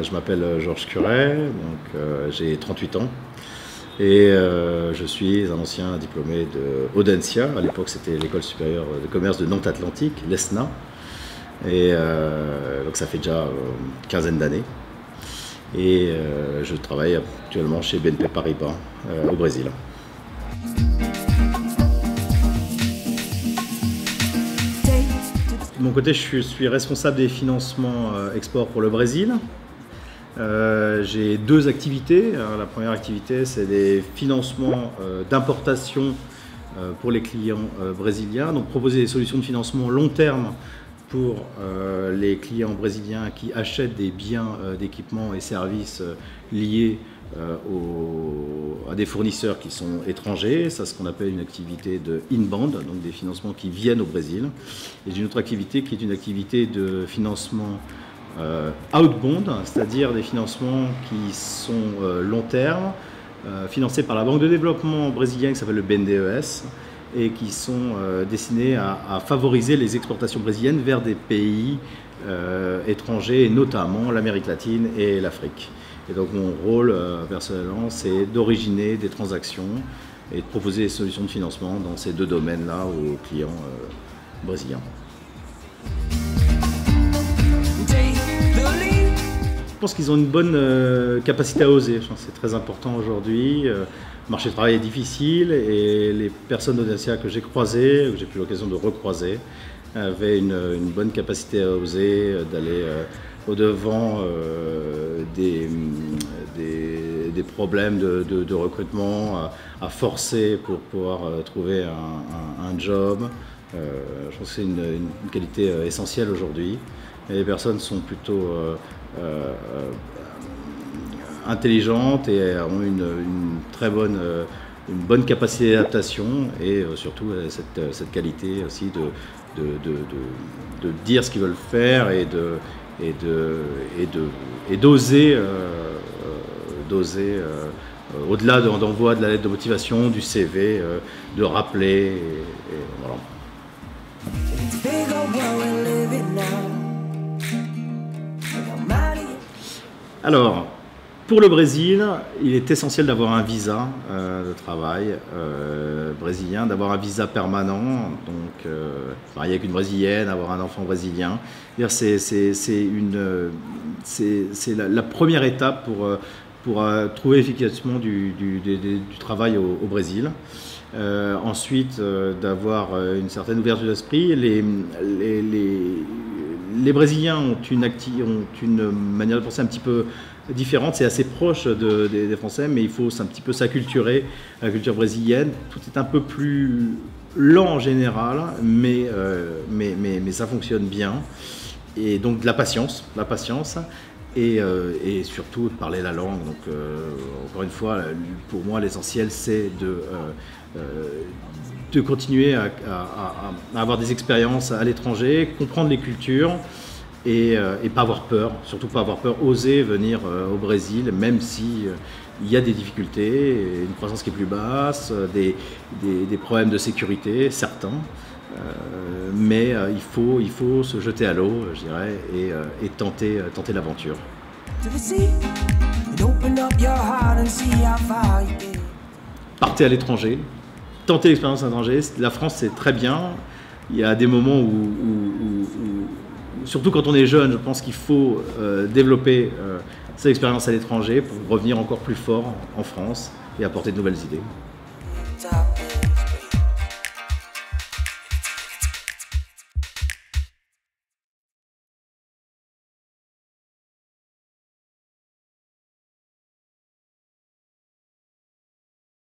je m'appelle Georges Curet, j'ai 38 ans et je suis un ancien diplômé de Audencia. À l'époque, c'était l'école supérieure de commerce de Nantes-Atlantique, l'ESNA. Et donc ça fait déjà une quinzaine d'années. Et je travaille actuellement chez BNP Paribas au Brésil. De mon côté, je suis responsable des financements export pour le Brésil. J'ai deux activités. La première activité, c'est des financements d'importation pour les clients brésiliens. Donc proposer des solutions de financement long terme pour les clients brésiliens qui achètent des biens d'équipement et services liés à des fournisseurs qui sont étrangers. C'est ce qu'on appelle une activité de inbound, donc des financements qui viennent au Brésil. Et j'ai une autre activité qui est une activité de financement outbound, c'est-à-dire des financements qui sont long terme, financés par la Banque de développement brésilienne qui s'appelle le BNDES et qui sont destinés à favoriser les exportations brésiliennes vers des pays étrangers, et notamment l'Amérique latine et l'Afrique. Et donc mon rôle personnellement, c'est d'originer des transactions et de proposer des solutions de financement dans ces deux domaines-là aux clients brésiliens. Je pense qu'ils ont une bonne capacité à oser. Je pense que c'est très important aujourd'hui. Le marché du travail est difficile et les personnes d'Audencia que j'ai croisées, que j'ai eu l'occasion de recroiser, avaient une bonne capacité à oser, d'aller au-devant des problèmes de recrutement, à forcer pour pouvoir trouver un job. Je pense que c'est une qualité essentielle aujourd'hui. Et les personnes sont plutôt intelligentes et ont une bonne capacité d'adaptation et surtout cette qualité aussi de dire ce qu'ils veulent faire et d'oser au-delà d'envoi de la lettre de motivation, du CV, de rappeler et voilà. Alors, pour le Brésil, il est essentiel d'avoir un visa de travail brésilien, d'avoir un visa permanent, donc marié avec une Brésilienne, avoir un enfant brésilien. C'est la première étape pour trouver efficacement du travail au Brésil. Ensuite, d'avoir une certaine ouverture d'esprit. Les Brésiliens ont une manière de penser un petit peu différente, c'est assez proche des Français, mais il faut un petit peu s'acculturer à la culture brésilienne. Tout est un peu plus lent en général, mais ça fonctionne bien. Et donc de la patience et surtout de parler la langue. Donc encore une fois, pour moi l'essentiel c'est de continuer à avoir des expériences à l'étranger, comprendre les cultures et pas avoir peur, surtout pas avoir peur, oser venir au Brésil, même si il y a des difficultés, une croissance qui est plus basse, des problèmes de sécurité, certains, mais il faut se jeter à l'eau, je dirais, et tenter l'aventure. Partez à l'étranger. Tenter l'expérience à l'étranger. La France, c'est très bien. Il y a des moments où surtout quand on est jeune, je pense qu'il faut développer cette expérience à l'étranger pour revenir encore plus fort en France et apporter de nouvelles idées.